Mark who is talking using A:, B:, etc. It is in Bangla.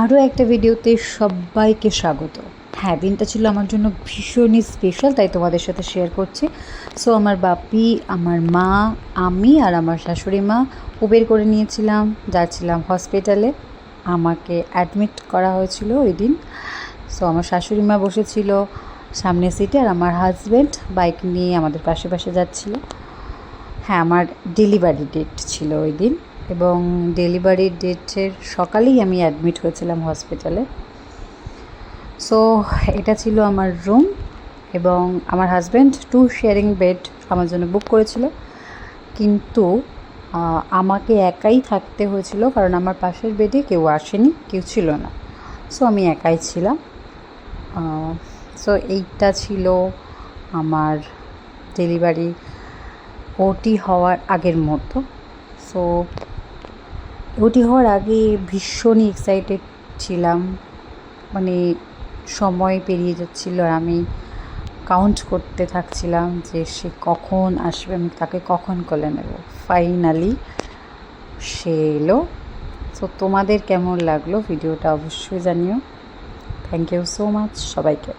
A: আরও একটা ভিডিওতে সবাইকে স্বাগত। হ্যাঁ, দিনটা ছিল আমার জন্য ভীষণই স্পেশাল, তাই তোমাদের সাথে শেয়ার করছি। সো আমার বাপি, আমার মা, আমি আর আমার শাশুড়ি মা উবের করে নিয়েছিলাম, যাচ্ছিলাম হসপিটালে। আমাকে অ্যাডমিট করা হয়েছিল ওই দিন। সো আমার শাশুড়ি মা বসেছিল সামনের সিটে, আর আমার হাজব্যান্ড বাইক নিয়ে আমাদের পাশে পাশে যাচ্ছিল। হ্যাঁ, আমার ডেলিভারি ডেট ছিল ওই দিন, এবং ডেলিভারি ডেটের সকালেই আমি অ্যাডমিট হয়েছিলাম হসপিটালে। সো এটা ছিল আমার রুম, এবং আমার হাজব্যান্ড 2 শেয়ারিং বেড আমার জন্য বুক করেছিল, কিন্তু আমাকে একাই থাকতে হয়েছিল, কারণ আমার পাশের বেডে কেউ আসেনি, কেউ ছিল না। সো আমি একাই ছিলাম। সো এইটা ছিল আমার ডেলিভারি ওটি হওয়ার আগের মুহূর্ত। সো ওটি হওয়ার আগে ভীষণই এক্সাইটেড ছিলাম, মানে সময় পেরিয়ে যাচ্ছিল আর আমি কাউন্ট করতে থাকছিলাম যে সে কখন আসবে, আমি তাকে কখন কোলে নেব। ফাইনালি সে এলো। সো তোমাদের কেমন লাগলো ভিডিওটা অবশ্যই জানিও। থ্যাংক ইউ সো মাচ সবাইকে।